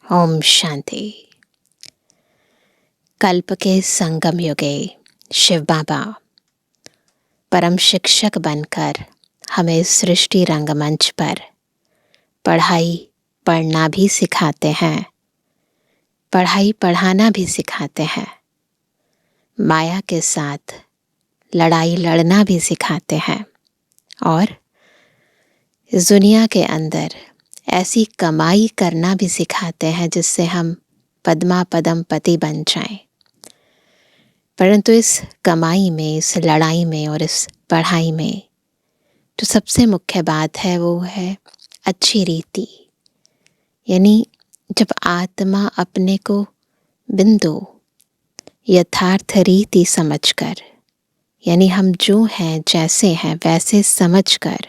ओम शांति। कल्प के संगम युगे शिव बाबा परम शिक्षक बनकर हमें सृष्टि रंगमंच पर पढ़ाई पढ़ना भी सिखाते हैं, पढ़ाई पढ़ाना भी सिखाते हैं, माया के साथ लड़ाई लड़ना भी सिखाते हैं और इस दुनिया के अंदर ऐसी कमाई करना भी सिखाते हैं जिससे हम पद्मा पदम पति बन जाएं। परंतु इस कमाई में, इस लड़ाई में और इस पढ़ाई में जो सबसे मुख्य बात है वो है अच्छी रीति। यानी जब आत्मा अपने को बिंदु यथार्थ रीति समझकर, यानी हम जो हैं जैसे हैं वैसे समझकर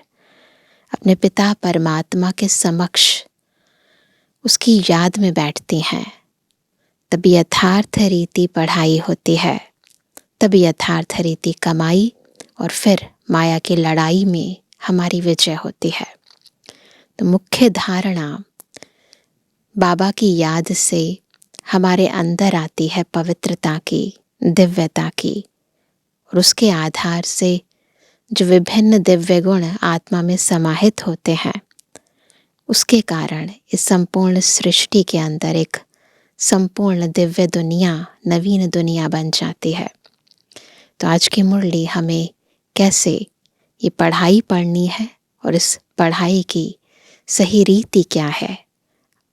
अपने पिता परमात्मा के समक्ष उसकी याद में बैठती हैं, तब यथार्थ रीति पढ़ाई होती है, तब यथार्थ रीति कमाई और फिर माया की लड़ाई में हमारी विजय होती है। तो मुख्य धारणा बाबा की याद से हमारे अंदर आती है पवित्रता की, दिव्यता की, और उसके आधार से जो विभिन्न दिव्य गुण आत्मा में समाहित होते हैं उसके कारण इस संपूर्ण सृष्टि के अंदर एक संपूर्ण दिव्य दुनिया, नवीन दुनिया बन जाती है। तो आज की मुरली हमें कैसे ये पढ़ाई पढ़नी है और इस पढ़ाई की सही रीति क्या है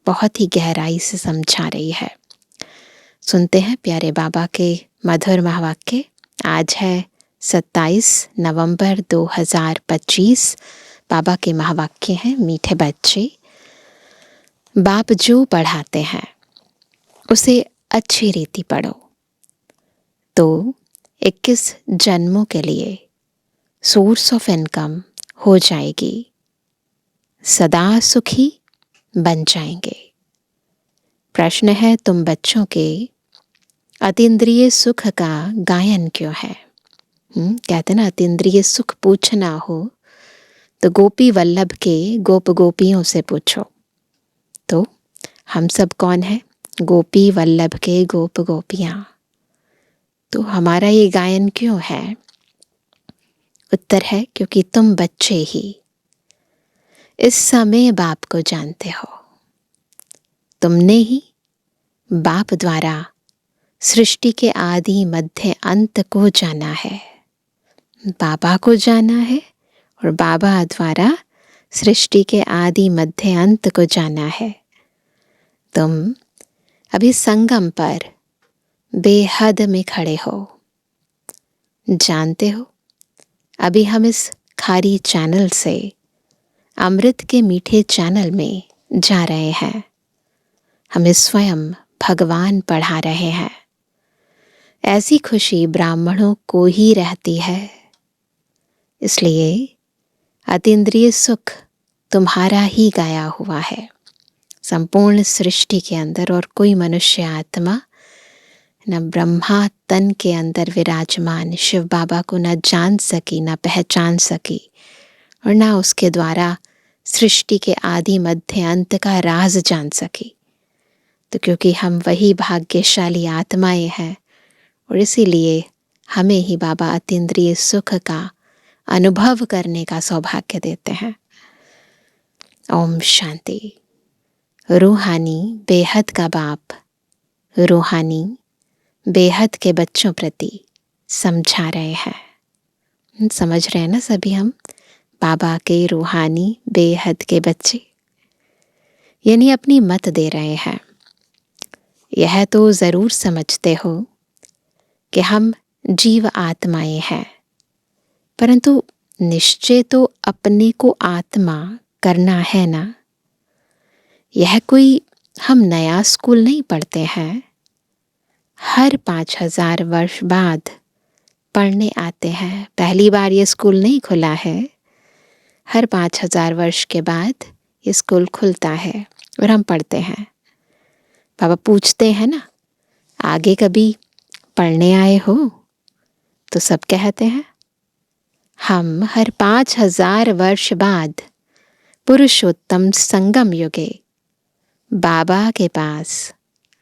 बहुत ही गहराई से समझा रही है। सुनते हैं प्यारे बाबा के मधुर महावाक्य। आज है 27 नवंबर 2025। बाबा के महावाक्य हैं, मीठे बच्चे, बाप जो पढ़ाते हैं उसे अच्छी रीति पढ़ो तो 21 जन्मों के लिए सोर्स ऑफ इनकम हो जाएगी, सदा सुखी बन जाएंगे। प्रश्न है, तुम बच्चों के अतीन्द्रिय सुख का गायन क्यों है? कहते ना, अतीन्द्रिय सुख पूछना हो तो गोपी वल्लभ के गोप गोपियों से पूछो। तो हम सब कौन है? गोपी वल्लभ के गोप गोपियां। तो हमारा ये गायन क्यों है? उत्तर है क्योंकि तुम बच्चे ही इस समय बाप को जानते हो। तुमने ही बाप द्वारा सृष्टि के आदि मध्य अंत को जाना है, बाबा को जाना है और बाबा द्वारा सृष्टि के आदि मध्य अंत को जाना है। तुम अभी संगम पर बेहद में खड़े हो, जानते हो अभी हम इस खारी चैनल से अमृत के मीठे चैनल में जा रहे हैं। हमें स्वयं भगवान पढ़ा रहे हैं। ऐसी खुशी ब्राह्मणों को ही रहती है, इसलिए अतीन्द्रिय सुख तुम्हारा ही गाया हुआ है संपूर्ण सृष्टि के अंदर। और कोई मनुष्य आत्मा न ब्रह्मा तन के अंदर विराजमान शिव बाबा को न जान सकी, न पहचान सकी और न उसके द्वारा सृष्टि के आदि मध्य अंत का राज जान सकी। तो क्योंकि हम वही भाग्यशाली आत्माएं हैं और इसीलिए हमें ही बाबा अतीन्द्रिय सुख का अनुभव करने का सौभाग्य देते हैं। ओम शांति। रूहानी बेहद का बाप रूहानी बेहद के बच्चों प्रति समझा रहे हैं। समझ रहे हैं ना सभी हम? बाबा के रूहानी बेहद के बच्चे, यानी अपनी मत दे रहे हैं। यह तो जरूर समझते हो कि हम जीव आत्माएं हैं, परंतु निश्चय तो अपने को आत्मा करना है ना। यह कोई हम नया स्कूल नहीं पढ़ते हैं। हर 5000 वर्ष बाद पढ़ने आते हैं। पहली बार ये स्कूल नहीं खुला है, हर 5000 वर्ष के बाद ये स्कूल खुलता है और हम पढ़ते हैं। बाबा पूछते हैं ना, आगे कभी पढ़ने आए हो? तो सब कहते हैं हम हर 5000 वर्ष बाद पुरुषोत्तम संगम युगे बाबा के पास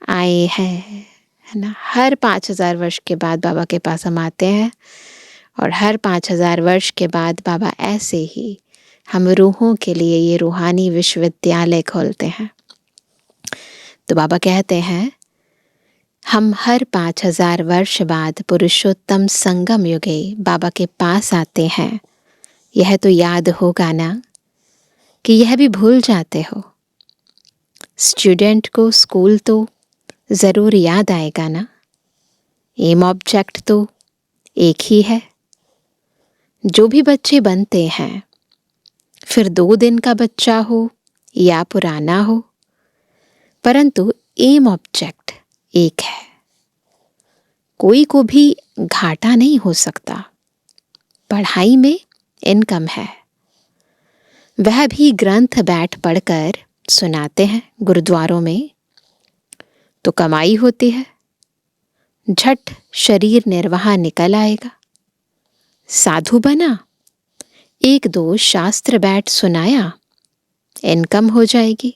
आए हैं, है ना। हर 5000 वर्ष के बाद बाबा के पास हम आते हैं, और हर 5000 वर्ष के बाद बाबा ऐसे ही हम रूहों के लिए ये रूहानी विश्वविद्यालय खोलते हैं। तो बाबा कहते हैं हम हर 5000 वर्ष बाद पुरुषोत्तम संगम युगे बाबा के पास आते हैं। यह तो याद होगा ना, कि यह भी भूल जाते हो। स्टूडेंट को स्कूल तो ज़रूर याद आएगा ना। एम ऑब्जेक्ट तो एक ही है। जो भी बच्चे बनते हैं, फिर 2 दिन का बच्चा हो या पुराना हो, परंतु एम ऑब्जेक्ट एक है। कोई को भी घाटा नहीं हो सकता। पढ़ाई में इनकम है। वह भी ग्रंथ बैठ पढ़कर सुनाते हैं गुरुद्वारों में, तो कमाई होती है। झट शरीर निर्वाह निकल आएगा। साधु बना, 1-2 शास्त्र बैठ सुनाया, इनकम हो जाएगी।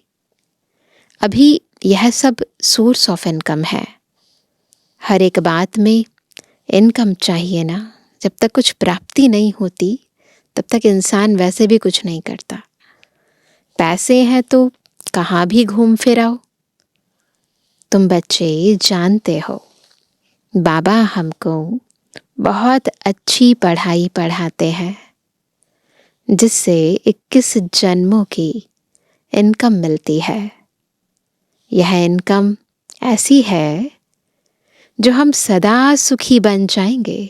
अभी यह सब सोर्स ऑफ इनकम है। हर एक बात में इनकम चाहिए ना। जब तक कुछ प्राप्ति नहीं होती, तब तक इंसान वैसे भी कुछ नहीं करता। पैसे हैं तो कहाँ भी घूम फिर आओ। तुम बच्चे जानते हो, बाबा हमको बहुत अच्छी पढ़ाई पढ़ाते हैं, जिससे 21 जन्मों की इनकम मिलती है। यह इनकम ऐसी है जो हम सदा सुखी बन जाएंगे,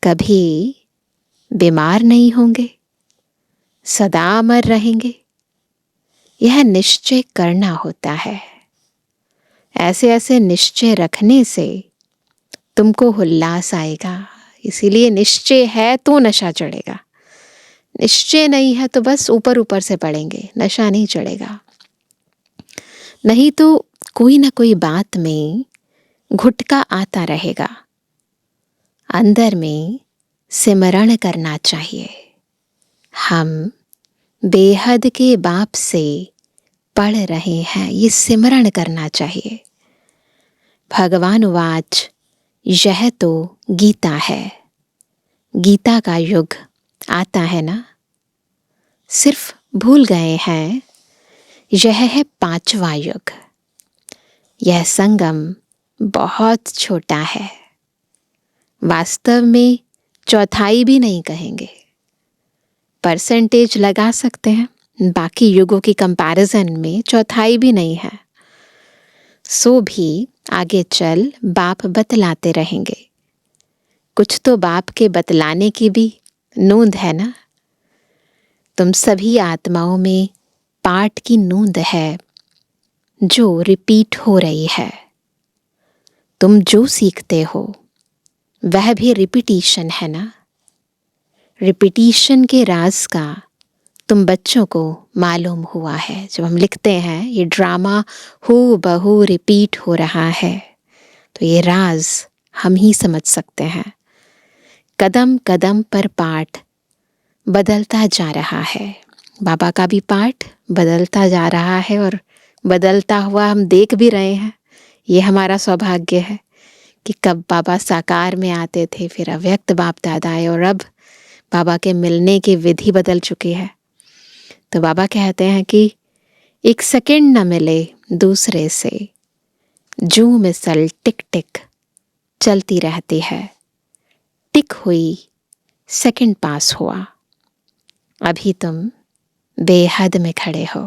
कभी बीमार नहीं होंगे, सदा अमर रहेंगे। यह निश्चय करना होता है। ऐसे ऐसे निश्चय रखने से तुमको उल्लास आएगा। इसीलिए निश्चय है तो नशा चढ़ेगा, निश्चय नहीं है तो बस ऊपर ऊपर से पढ़ेंगे, नशा नहीं चढ़ेगा। नहीं तो कोई ना कोई बात में घुटका आता रहेगा। अंदर में सिमरण करना चाहिए। हम बेहद के बाप से पढ़ रहे हैं, ये सिमरण करना चाहिए। भगवान वाच, यह तो गीता है। गीता का युग आता है ना। सिर्फ भूल गए हैं, यह है 5वां युग। यह संगम बहुत छोटा है। वास्तव में चौथाई भी नहीं कहेंगे। परसेंटेज लगा सकते हैं, बाकी युगों की कंपैरिजन में चौथाई भी नहीं है। सो भी आगे चल बाप बतलाते रहेंगे। कुछ तो बाप के बतलाने की भी नोंद है ना। तुम सभी आत्माओं में पाठ की नोंद है, जो रिपीट हो रही है। तुम जो सीखते हो वह भी रिपीटिशन है ना। रिपीटिशन के राज का तुम बच्चों को मालूम हुआ है। जब हम लिखते हैं ये ड्रामा हू बहू रिपीट हो रहा है, तो ये राज हम ही समझ सकते हैं। कदम कदम पर पाठ बदलता जा रहा है। बाबा का भी पाठ बदलता जा रहा है, और बदलता हुआ हम देख भी रहे हैं। ये हमारा सौभाग्य है कि कब बाबा साकार में आते थे, फिर अव्यक्त बाप दादा आए, और अब बाबा के मिलने की विधि बदल चुकी है। तो बाबा कहते हैं कि 1 सेकंड न मिले दूसरे से, जू मिसल टिक टिक चलती रहती है। टिक हुई, सेकंड पास हुआ। अभी तुम बेहद में खड़े हो।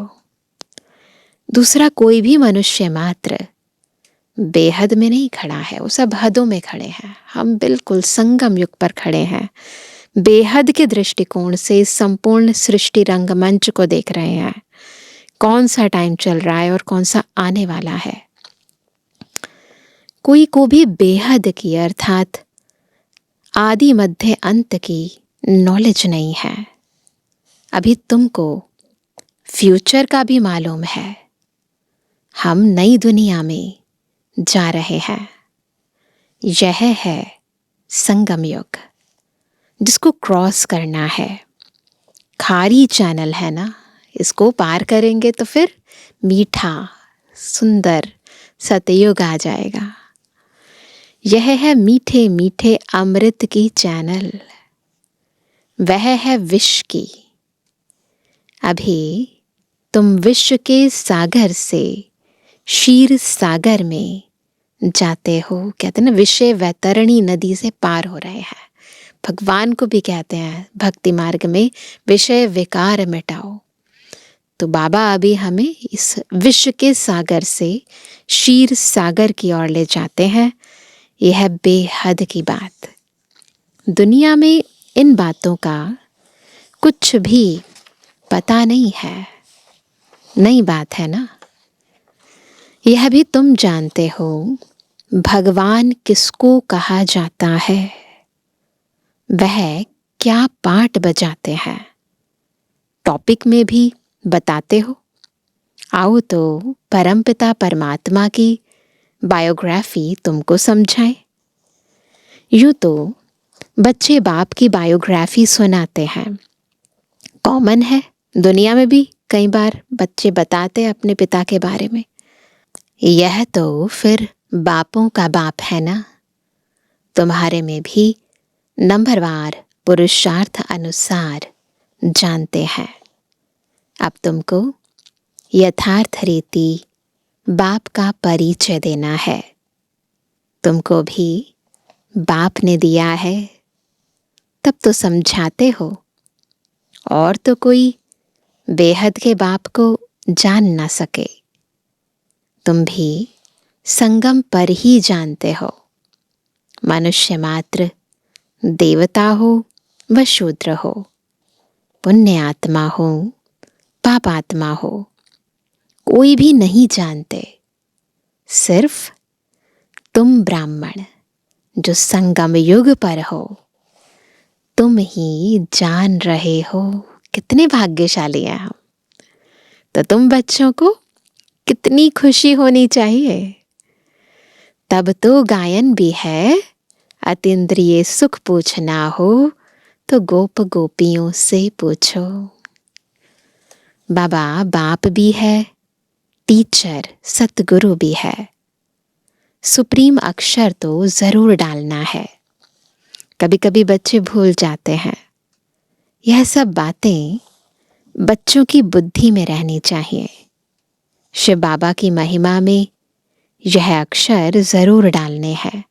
दूसरा कोई भी मनुष्य मात्र बेहद में नहीं खड़ा है, वो सब हदों में खड़े हैं। हम बिल्कुल संगम युग पर खड़े हैं। बेहद के दृष्टिकोण से संपूर्ण सृष्टि रंगमंच को देख रहे हैं। कौन सा टाइम चल रहा है और कौन सा आने वाला है। कोई को भी बेहद की अर्थात आदि मध्य अंत की नॉलेज नहीं है। अभी तुमको फ्यूचर का भी मालूम है। हम नई दुनिया में जा रहे हैं। यह है संगम युग, जिसको क्रॉस करना है। खारी चैनल है ना, इसको पार करेंगे तो फिर मीठा सुंदर सतयुग आ जाएगा। यह है मीठे मीठे अमृत की चैनल, वह है विश्व की। अभी तुम विश्व के सागर से क्षीर सागर में जाते हो। कहते हैं ना, विषय वैतरणी नदी से पार हो रहे हैं। भगवान को भी कहते हैं भक्ति मार्ग में विषय विकार मिटाओ। तो बाबा अभी हमें इस विश्व के सागर से क्षीर सागर की ओर ले जाते हैं। यह है बेहद की बात। दुनिया में इन बातों का कुछ भी पता नहीं है, नई बात है ना। यह भी तुम जानते हो भगवान किसको कहा जाता है, वह क्या पाठ बजाते हैं, टॉपिक में भी बताते हो। आओ तो परमपिता परमात्मा की बायोग्राफी तुमको समझाएं। यूँ तो बच्चे बाप की बायोग्राफी सुनाते हैं, कॉमन है, दुनिया में भी कई बार बच्चे बताते हैं अपने पिता के बारे में। यह तो फिर बापों का बाप है ना। तुम्हारे में भी नंबरवार पुरुषार्थ अनुसार जानते हैं। अब तुमको यथार्थ रीति बाप का परिचय देना है। तुमको भी बाप ने दिया है, तब तो समझाते हो। और तो कोई बेहद के बाप को जान ना सके। तुम भी संगम पर ही जानते हो। मनुष्य मात्र, देवता हो व शूद्र हो, पुण्य आत्मा हो पाप आत्मा हो, कोई भी नहीं जानते। सिर्फ तुम ब्राह्मण जो संगम युग पर हो, तुम ही जान रहे हो। कितने भाग्यशाली हैं हम। तो तुम बच्चों को कितनी खुशी होनी चाहिए। तब तो गायन भी है, अतीन्द्रिय सुख पूछना हो तो गोप गोपियों से पूछो। बाबा बाप भी है, टीचर सतगुरु भी है। सुप्रीम अक्षर तो जरूर डालना है। कभी कभी बच्चे भूल जाते हैं। यह सब बातें बच्चों की बुद्धि में रहनी चाहिए। शिव बाबा की महिमा में यह अक्षर जरूर डालने हैं।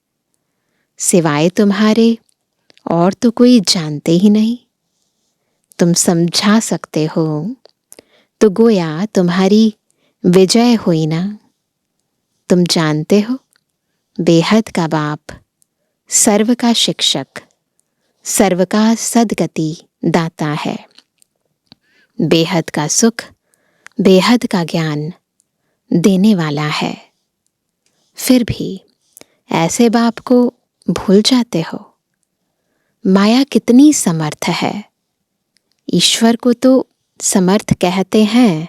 सिवाय तुम्हारे और तो कोई जानते ही नहीं। तुम समझा सकते हो तो गोया तुम्हारी विजय हुई ना। तुम जानते हो बेहद का बाप, सर्व का शिक्षक, सर्व का सद्गति दाता है। बेहद का सुख, बेहद का ज्ञान देने वाला है। फिर भी ऐसे बाप को भूल जाते हो। माया कितनी समर्थ है। ईश्वर को तो समर्थ कहते हैं,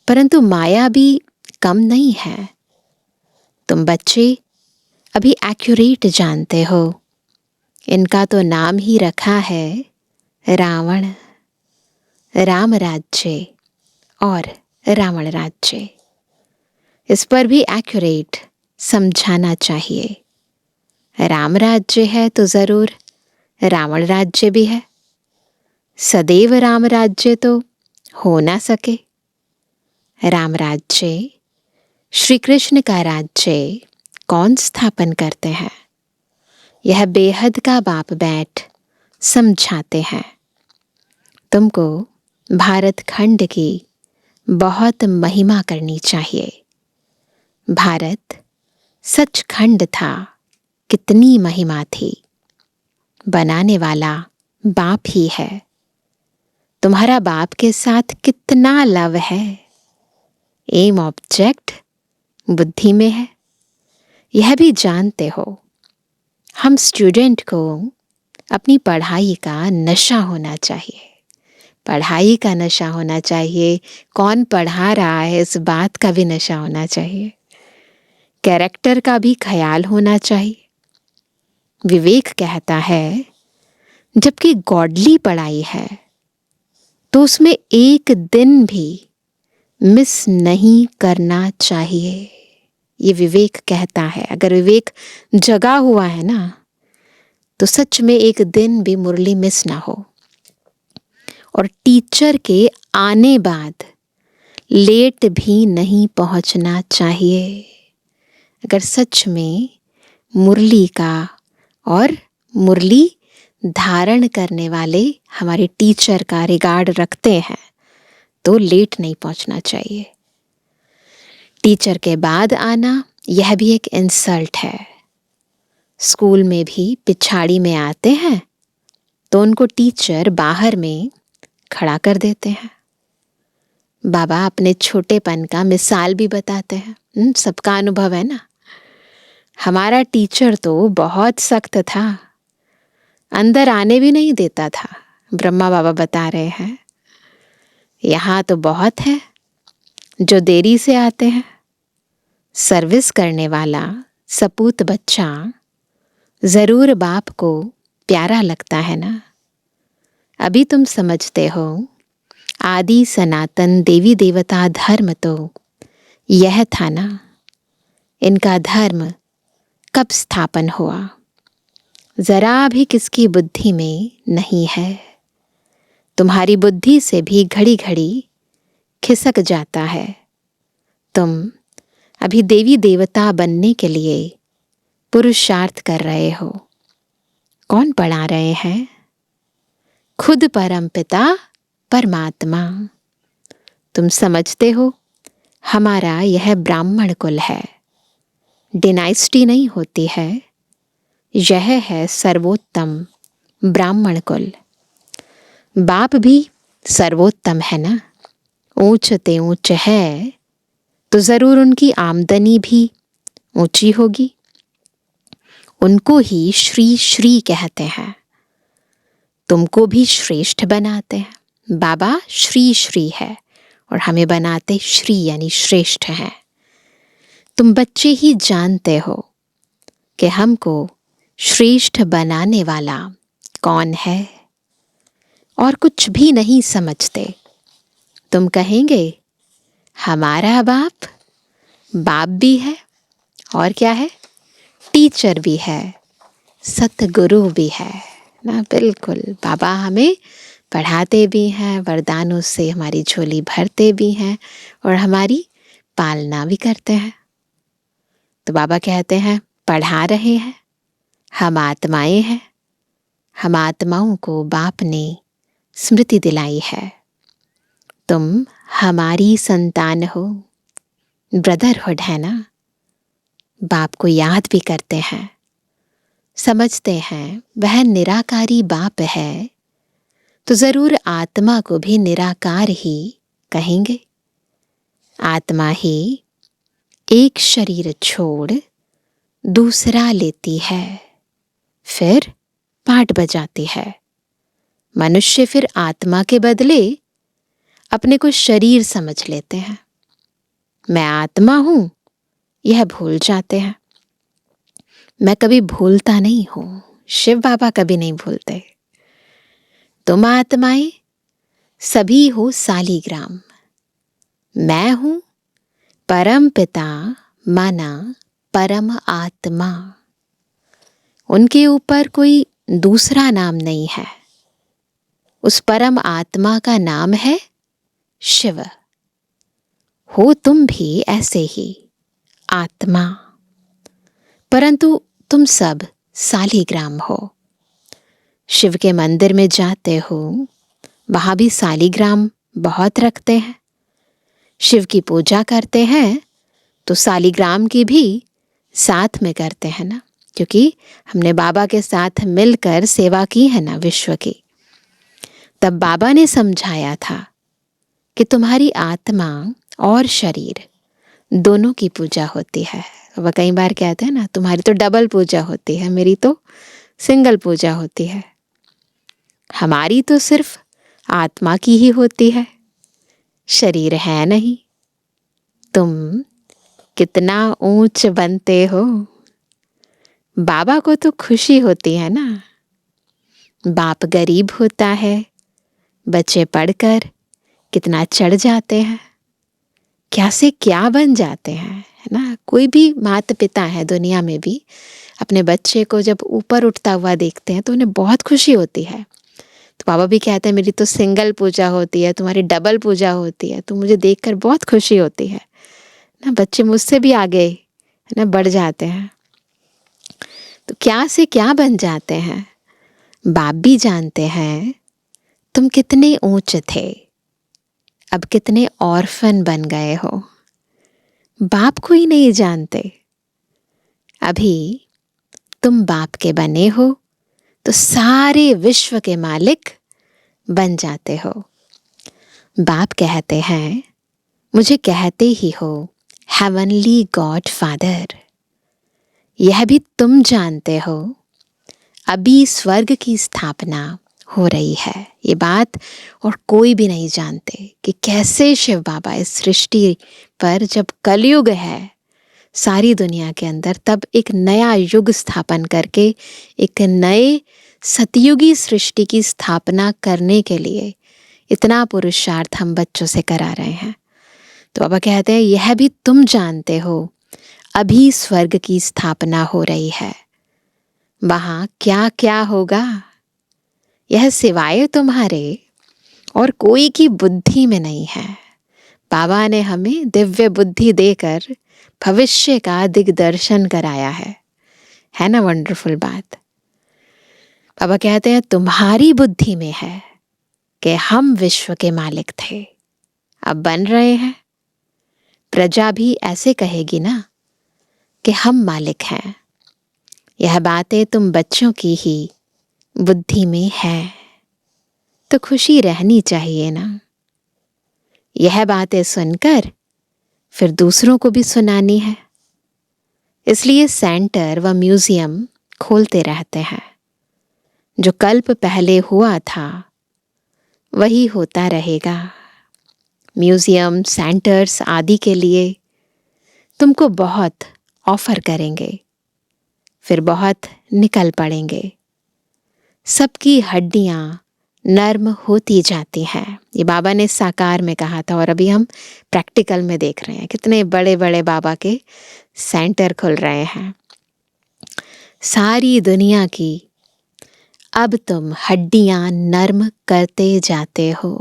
परंतु माया भी कम नहीं है। तुम बच्चे अभी एक्यूरेट जानते हो। इनका तो नाम ही रखा है रावण, राम राज्य और रावण राज्य। इस पर भी एक्यूरेट समझाना चाहिए। राम राज्य है तो जरूर रावण राज्य भी है। सदैव राम राज्य तो हो ना सके। राम राज्य, श्री कृष्ण का राज्य कौन स्थापन करते हैं? यह बेहद का बाप बैठ समझाते हैं। तुमको भारत खंड की बहुत महिमा करनी चाहिए। भारत सचखंड था, कितनी महिमा थी। बनाने वाला बाप ही है। तुम्हारा बाप के साथ कितना लव है। एम ऑब्जेक्ट बुद्धि में है, यह भी जानते हो। हम स्टूडेंट को अपनी पढ़ाई का नशा होना चाहिए। पढ़ाई का नशा होना चाहिए। कौन पढ़ा रहा है इस बात का भी नशा होना चाहिए। कैरेक्टर का भी ख्याल होना चाहिए। विवेक कहता है जबकि गॉडली पढ़ाई है तो उसमें एक दिन भी मिस नहीं करना चाहिए। ये विवेक कहता है। अगर विवेक जगा हुआ है ना, तो सच में एक दिन भी मुरली मिस ना हो। और टीचर के आने बाद लेट भी नहीं पहुंचना चाहिए। अगर सच में मुरली का और मुरली धारण करने वाले हमारे टीचर का रिगार्ड रखते हैं, तो लेट नहीं पहुंचना चाहिए। टीचर के बाद आना यह भी एक इंसल्ट है। स्कूल में भी पिछाड़ी में आते हैं तो उनको टीचर बाहर में खड़ा कर देते हैं। बाबा अपने छोटेपन का मिसाल भी बताते हैं। सबका अनुभव है ना। हमारा टीचर तो बहुत सख्त था, अंदर आने भी नहीं देता था। ब्रह्मा बाबा बता रहे हैं, यहाँ तो बहुत है जो देरी से आते हैं। सर्विस करने वाला सपूत बच्चा जरूर बाप को प्यारा लगता है ना। अभी तुम समझते हो, आदि सनातन देवी देवता धर्म तो यह था ना। इनका धर्म कब स्थापन हुआ, जरा भी किसकी बुद्धि में नहीं है। तुम्हारी बुद्धि से भी घड़ी घड़ी खिसक जाता है। तुम अभी देवी देवता बनने के लिए पुरुषार्थ कर रहे हो। कौन पढ़ा रहे हैं? खुद परमपिता परमात्मा। तुम समझते हो, हमारा यह ब्राह्मण कुल है, डिनाइस्टी नहीं होती है। यह है सर्वोत्तम ब्राह्मण कुल। बाप भी सर्वोत्तम है ना। ऊंच ते ऊंच है तो जरूर उनकी आमदनी भी ऊंची होगी। उनको ही श्री श्री कहते हैं। तुमको भी श्रेष्ठ बनाते हैं। बाबा श्री श्री है और हमें बनाते श्री यानी श्रेष्ठ हैं। तुम बच्चे ही जानते हो कि हमको श्रेष्ठ बनाने वाला कौन है, और कुछ भी नहीं समझते। तुम कहेंगे हमारा बाप, बाप भी है और क्या है, टीचर भी है, सतगुरु भी है ना। बिल्कुल, बाबा हमें पढ़ाते भी हैं, वरदानों से हमारी झोली भरते भी हैं और हमारी पालना भी करते हैं। तो बाबा कहते हैं पढ़ा रहे हैं, हम आत्माएं हैं। हम आत्माओं को बाप ने स्मृति दिलाई है। तुम हमारी संतान हो, ब्रदरहुड है ना। बाप को याद भी करते हैं, समझते हैं वह निराकारी बाप है, तो जरूर आत्मा को भी निराकार ही कहेंगे। आत्मा ही एक शरीर छोड़ दूसरा लेती है, फिर पाठ बजाती है। मनुष्य फिर आत्मा के बदले अपने को शरीर समझ लेते हैं। मैं आत्मा हूं यह भूल जाते हैं। मैं कभी भूलता नहीं हूं, शिव बाबा कभी नहीं भूलते। तुम आत्माएं सभी हो सालीग्राम। मैं हूं परम पिता माना परम आत्मा। उनके ऊपर कोई दूसरा नाम नहीं है। उस परम आत्मा का नाम है शिव। हो तुम भी ऐसे ही आत्मा, परंतु तुम सब सालीग्राम हो। शिव के मंदिर में जाते हो, वहां भी सालीग्राम बहुत रखते हैं। शिव की पूजा करते हैं तो सालीग्राम की भी साथ में करते हैं ना, क्योंकि हमने बाबा के साथ मिलकर सेवा की है ना विश्व की। तब बाबा ने समझाया था कि तुम्हारी आत्मा और शरीर दोनों की पूजा होती है। वह कई बार कहते हैं ना, तुम्हारी तो डबल पूजा होती है, मेरी तो सिंगल पूजा होती है। हमारी तो सिर्फ आत्मा की ही होती है, शरीर है नहीं। तुम कितना ऊंच बनते हो। बाबा को तो खुशी होती है ना। बाप गरीब होता है, बच्चे पढ़कर कितना चढ़ जाते हैं, क्या से क्या बन जाते हैं, है ना। कोई भी माता पिता है दुनिया में भी अपने बच्चे को जब ऊपर उठता हुआ देखते हैं तो उन्हें बहुत खुशी होती है। तो पापा भी कहते हैं मेरी तो सिंगल पूजा होती है, तुम्हारी डबल पूजा होती है, तो मुझे देखकर बहुत खुशी होती है ना। बच्चे मुझसे भी आगे है ना बढ़ जाते हैं। तो क्या से क्या बन जाते हैं। बाप भी जानते हैं तुम कितने ऊंच थे, अब कितने ऑर्फन बन गए हो। बाप को ही नहीं जानते, अभी तुम बाप के बने हो तो सारे विश्व के मालिक बन जाते हो। बाप कहते हैं मुझे कहते ही हो हेवनली गॉड फादर। यह भी तुम जानते हो अभी स्वर्ग की स्थापना हो रही है। ये बात और कोई भी नहीं जानते कि कैसे शिव बाबा इस सृष्टि पर जब कलयुग है सारी दुनिया के अंदर, तब एक नया युग स्थापन करके एक नए सतयुगी सृष्टि की स्थापना करने के लिए इतना पुरुषार्थ हम बच्चों से करा रहे हैं। तो बाबा कहते हैं यह भी तुम जानते हो अभी स्वर्ग की स्थापना हो रही है। वहां क्या क्या होगा यह सिवाय तुम्हारे और कोई की बुद्धि में नहीं है। बाबा ने हमें दिव्य बुद्धि देकर भविष्य का दिग्दर्शन कराया है ना। वंडरफुल बात। बाबा कहते हैं तुम्हारी बुद्धि में है कि हम विश्व के मालिक थे, अब बन रहे हैं। प्रजा भी ऐसे कहेगी ना कि हम मालिक हैं। यह बातें तुम बच्चों की ही बुद्धि में है, तो खुशी रहनी चाहिए ना। यह बातें सुनकर फिर दूसरों को भी सुनानी है, इसलिए सेंटर व म्यूजियम खोलते रहते हैं। जो कल्प पहले हुआ था वही होता रहेगा। म्यूजियम सेंटर्स आदि के लिए तुमको बहुत ऑफर करेंगे, फिर बहुत निकल पड़ेंगे। सबकी हड्डियां नर्म होती जाती हैं। ये बाबा ने साकार में कहा था और अभी हम प्रैक्टिकल में देख रहे हैं कितने बड़े बड़े बाबा के सेंटर खुल रहे हैं। सारी दुनिया की अब तुम हड्डियां नर्म करते जाते हो।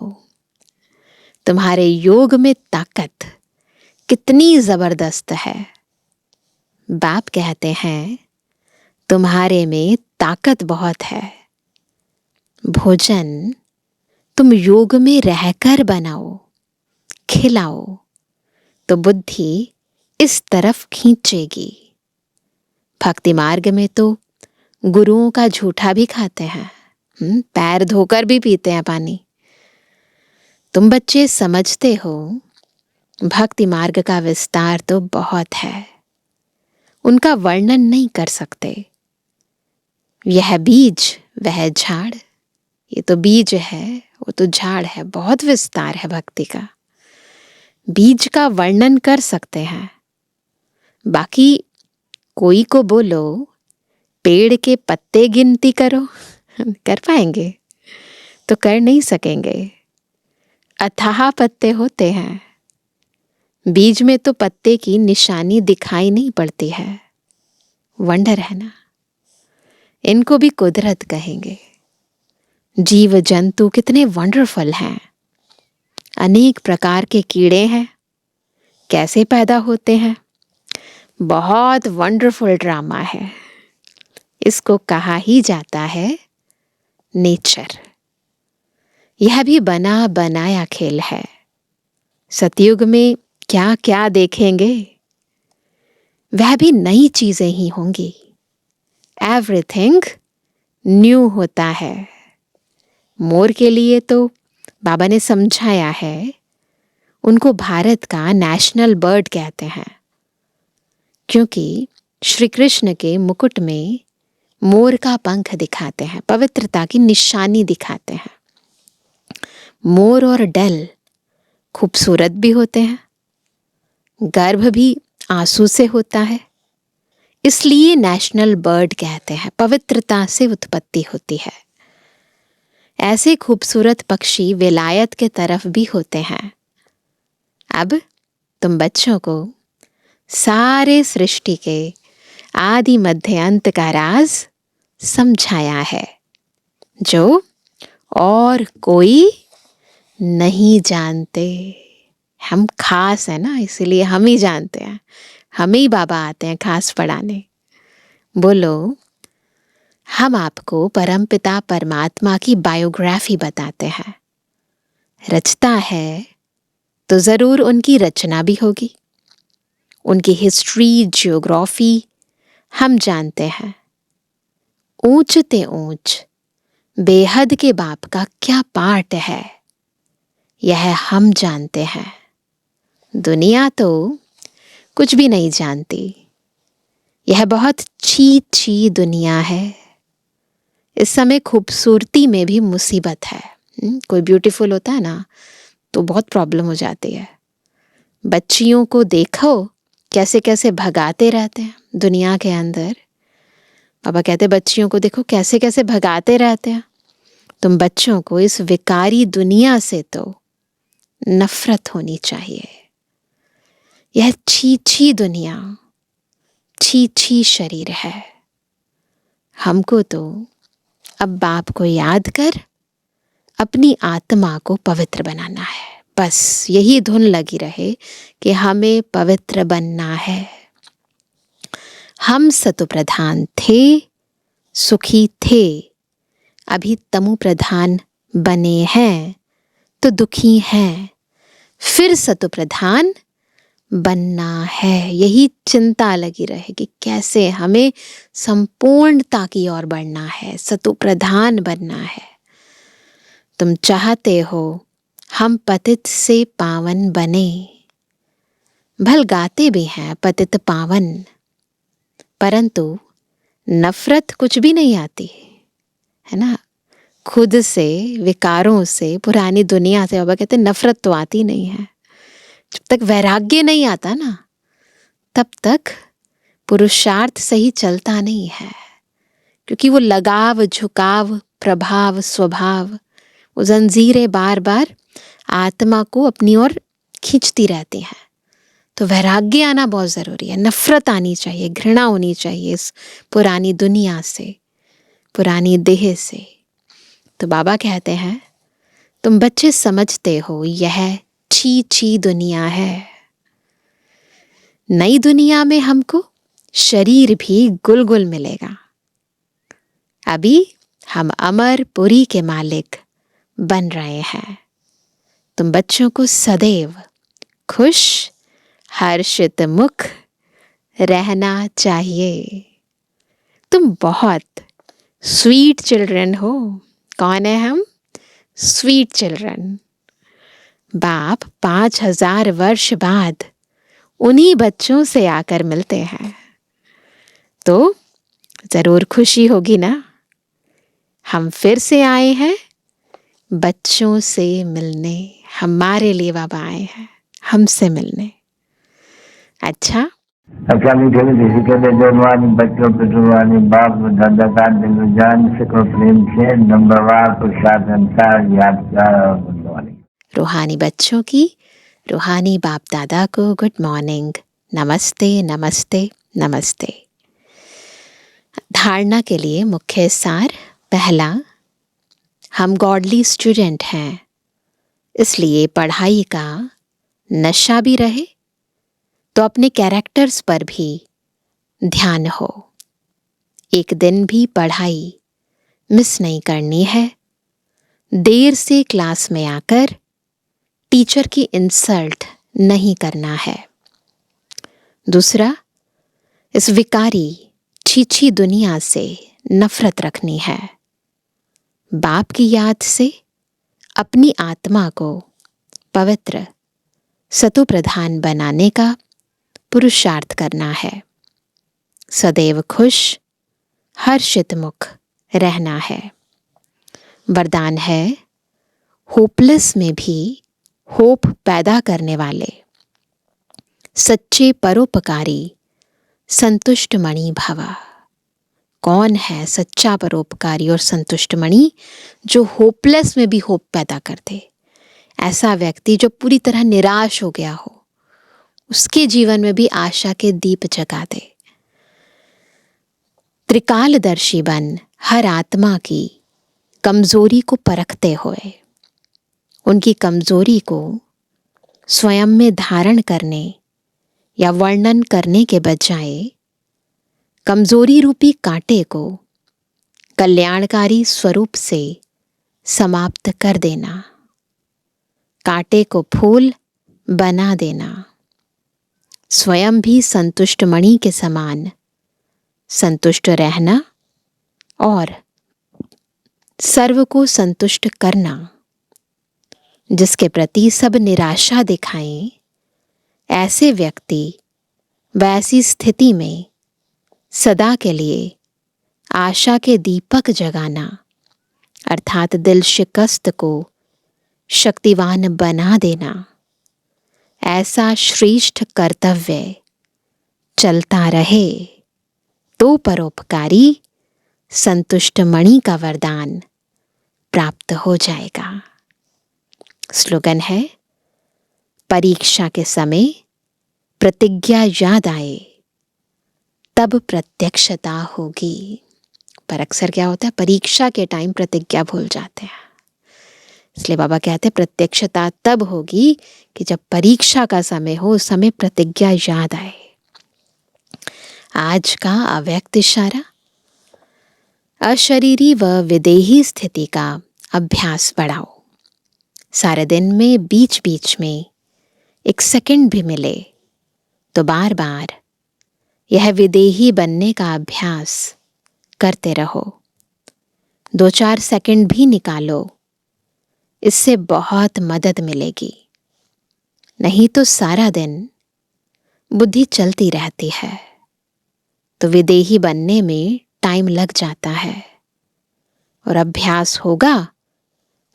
तुम्हारे योग में ताकत कितनी जबरदस्त है। बाप कहते हैं तुम्हारे में ताकत बहुत है। भोजन तुम योग में रहकर बनाओ, खिलाओ तो बुद्धि इस तरफ खींचेगी। भक्ति मार्ग में तो गुरुओं का झूठा भी खाते हैं, पैर धोकर भी पीते हैं पानी। तुम बच्चे समझते हो भक्ति मार्ग का विस्तार तो बहुत है, उनका वर्णन नहीं कर सकते। यह बीज वह झाड़, ये तो बीज है वो तो झाड़ है। बहुत विस्तार है भक्ति का। बीज का वर्णन कर सकते हैं, बाकी कोई को बोलो पेड़ के पत्ते गिनती करो, कर पाएंगे? तो कर नहीं सकेंगे। अथाह पत्ते होते हैं, बीज में तो पत्ते की निशानी दिखाई नहीं पड़ती है। वंडर है ना। इनको भी कुदरत कहेंगे। जीव जंतु कितने वंडरफुल हैं। अनेक प्रकार के कीड़े हैं, कैसे पैदा होते हैं। बहुत वंडरफुल ड्रामा है। इसको कहा ही जाता है नेचर। यह भी बना बनाया खेल है। सतयुग में क्या क्या देखेंगे, वह भी नई चीजें ही होंगी। एवरीथिंग न्यू होता है। मोर के लिए तो बाबा ने समझाया है, उनको भारत का नेशनल बर्ड कहते हैं, क्योंकि श्री कृष्ण के मुकुट में मोर का पंख दिखाते हैं, पवित्रता की निशानी दिखाते हैं। मोर और डल खूबसूरत भी होते हैं, गर्भ भी आंसू से होता है, इसलिए नेशनल बर्ड कहते हैं। पवित्रता से उत्पत्ति होती है। ऐसे खूबसूरत पक्षी विलायत के तरफ भी होते हैं। अब तुम बच्चों को सारे सृष्टि के आदि मध्य अंत का राज समझाया है, जो और कोई नहीं जानते। हम खास है ना, इसलिए हम ही जानते हैं, हम ही बाबा आते हैं खास पढ़ाने। बोलो, हम आपको परमपिता परमात्मा की बायोग्राफी बताते हैं। रचता है तो जरूर उनकी रचना भी होगी। उनकी हिस्ट्री, जियोग्राफी हम जानते हैं। ऊंच ते ऊंच बेहद के बाप का क्या पार्ट है, यह हम जानते हैं। दुनिया तो कुछ भी नहीं जानती। यह बहुत छी दुनिया है। इस समय खूबसूरती में भी मुसीबत है। कोई ब्यूटीफुल होता है ना तो बहुत प्रॉब्लम हो जाती है। बच्चियों को देखो कैसे कैसे भगाते रहते हैं दुनिया के अंदर। पापा कहते बच्चियों को देखो कैसे कैसे भगाते रहते हैं। तुम बच्चों को इस विकारी दुनिया से तो नफरत होनी चाहिए। यह छी दुनिया, छी शरीर है। हमको तो अब बाप को याद कर अपनी आत्मा को पवित्र बनाना है। बस यही धुन लगी रहे कि हमें पवित्र बनना है। हम सतो प्रधान थे, सुखी थे, अभी तमु प्रधान बने हैं तो दुखी हैं, फिर सतो प्रधान बनना है। यही चिंता लगी रहे कि कैसे हमें संपूर्णता की ओर बढ़ना है, सतो प्रधान बनना है। तुम चाहते हो हम पतित से पावन बने। भल गाते भी हैं पतित पावन, परंतु नफरत कुछ भी नहीं आती है ना। खुद से, विकारों से, पुरानी दुनिया से बाबा कहते नफरत तो आती नहीं है। जब तक वैराग्य नहीं आता ना तब तक पुरुषार्थ सही चलता नहीं है। क्योंकि वो लगाव, झुकाव, प्रभाव, स्वभाव, वो जंजीरें बार बार आत्मा को अपनी ओर खींचती रहती हैं। तो वैराग्य आना बहुत ज़रूरी है। नफरत आनी चाहिए, घृणा होनी चाहिए इस पुरानी दुनिया से, पुरानी देह से। तो बाबा कहते हैं तुम बच्चे समझते हो यह छी दुनिया है। नई दुनिया में हमको शरीर भी गुल मिलेगा। अभी हम अमरपुरी के मालिक बन रहे हैं। तुम बच्चों को सदैव खुश, हर्षित मुख रहना चाहिए। तुम बहुत स्वीट चिल्ड्रन हो। कौन है हम? Sweet children. बाप 5000 वर्ष बाद उन्हीं बच्चों से आकर मिलते हैं तो जरूर खुशी होगी ना। हम फिर से आए हैं बच्चों से मिलने। हमारे लिए बाबा आए हैं हमसे मिलने। अच्छा मीठे मीठे कहते जवानी बच्चों पे जुबानी बाप दादा का दिल जान सिको प्रेम से नंबरवार पुरुषार्थ अनुसार याद कर। रूहानी बच्चों की रूहानी बाप दादा को गुड मॉर्निंग, नमस्ते नमस्ते नमस्ते। धारणा के लिए मुख्य सार। पहला, हम गॉडली स्टूडेंट हैं, इसलिए पढ़ाई का नशा भी रहे तो अपने कैरेक्टर्स पर भी ध्यान हो। एक दिन भी पढ़ाई मिस नहीं करनी है। देर से क्लास में आकर टीचर की इंसल्ट नहीं करना है। दूसरा, इस विकारी छी दुनिया से नफरत रखनी है। बाप की याद से अपनी आत्मा को पवित्र सतो प्रधान बनाने का पुरुषार्थ करना है। सदैव खुश, हर्षित मुख रहना है। वरदान है होपलेस में भी होप पैदा करने वाले सच्चे परोपकारी संतुष्ट मणि भवा। कौन है सच्चा परोपकारी और संतुष्ट मणि जो होपलेस में भी होप पैदा कर दे। ऐसा व्यक्ति जो पूरी तरह निराश हो गया हो, उसके जीवन में भी आशा के दीप जगा दे। त्रिकालदर्शी बन हर आत्मा की कमजोरी को परखते हुए उनकी कमजोरी को स्वयं में धारण करने या वर्णन करने के बजाय कमजोरी रूपी कांटे को कल्याणकारी स्वरूप से समाप्त कर देना, कांटे को फूल बना देना, स्वयं भी संतुष्ट मणि के समान संतुष्ट रहना और सर्व को संतुष्ट करना। जिसके प्रति सब निराशा दिखाएं, ऐसे व्यक्ति वैसी स्थिति में सदा के लिए आशा के दीपक जगाना अर्थात दिल शिकस्त को शक्तिवान बना देना, ऐसा श्रेष्ठ कर्तव्य चलता रहे तो परोपकारी संतुष्ट मणि का वरदान प्राप्त हो जाएगा। स्लोगन है, परीक्षा के समय प्रतिज्ञा याद आए तब प्रत्यक्षता होगी। पर अक्सर क्या होता है, परीक्षा के टाइम प्रतिज्ञा भूल जाते हैं। इसलिए बाबा कहते हैं प्रत्यक्षता तब होगी कि जब परीक्षा का समय हो, उस समय प्रतिज्ञा याद आए। आज का अव्यक्त इशारा, अशरीरी व विदेही स्थिति का अभ्यास बढ़ाओ। सारे दिन में बीच बीच में 1 सेकंड भी मिले तो बार बार यह विदेही बनने का अभ्यास करते रहो। 2-4 सेकंड भी निकालो, इससे बहुत मदद मिलेगी। नहीं तो सारा दिन बुद्धि चलती रहती है, तो विदेही बनने में टाइम लग जाता है। और अभ्यास होगा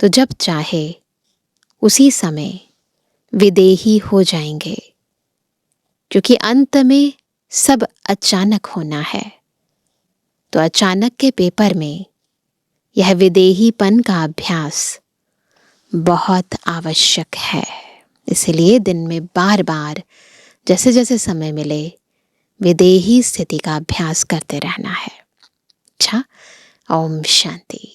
तो जब चाहे उसी समय विदेही हो जाएंगे, क्योंकि अंत में सब अचानक होना है। तो अचानक के पेपर में यह विदेहीपन का अभ्यास बहुत आवश्यक है। इसलिए दिन में बार बार जैसे जैसे समय मिले विदेही स्थिति का अभ्यास करते रहना है। अच्छा, ओम शांति।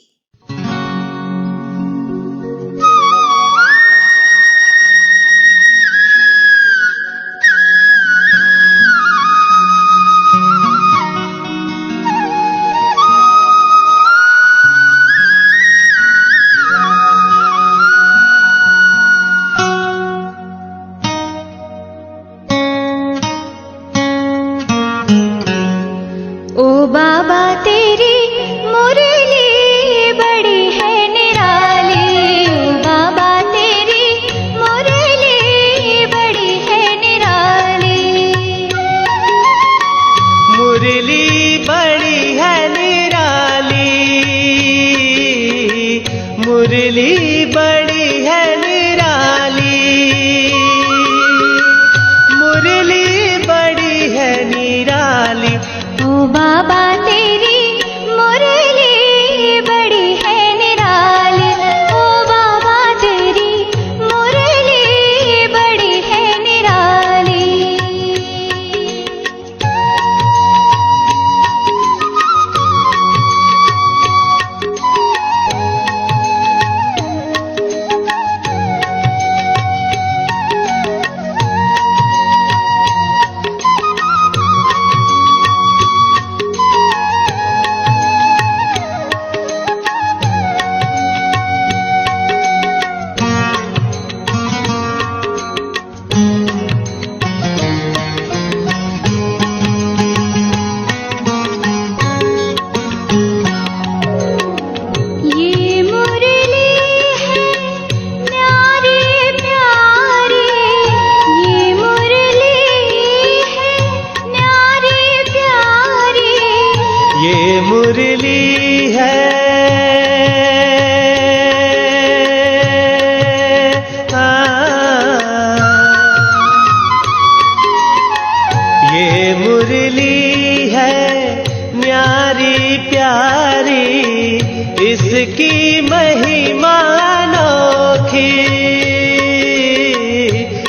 मुरली बड़ी है निराली, मुरली बड़ी है निराली। ओ बाबा तेरी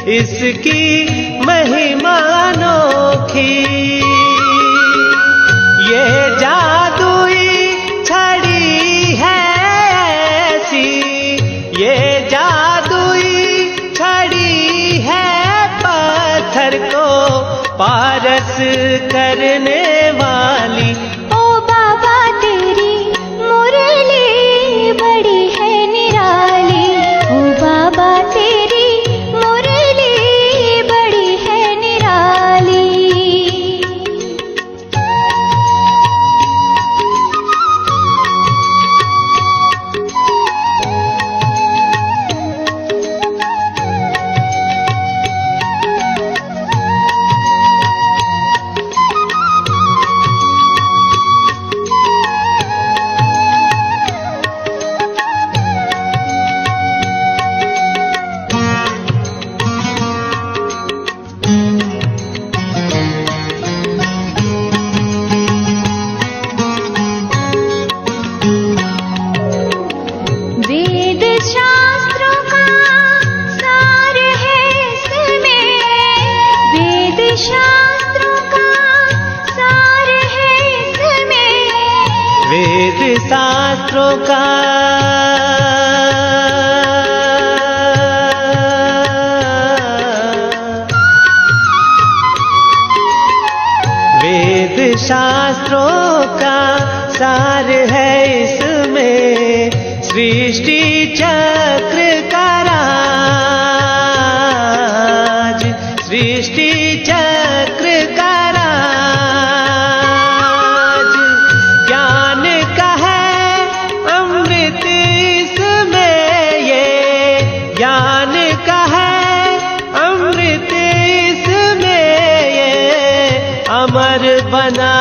इसकी महिमा अनोखी। ये जादुई छड़ी है ऐसी, ये जादुई छड़ी है पत्थर को पारस करने वाली। ओ बाबा तेरी मुरली बड़ी है निराली, ओ बाबा तेरी मुरली बड़ी है निराली। वेद शास्त्रों का सार है इसमें, वेद शास्त्रों का सार है इसमें। वेद शास्त्रों का वेद शास्त्रों का सार है इसमें। सृष्टि चक्र का राज, सृष्टि चक्र का राज। ज्ञान का है अमृत इसमें, ये ज्ञान का है अमृत इसमें। ये अमर बना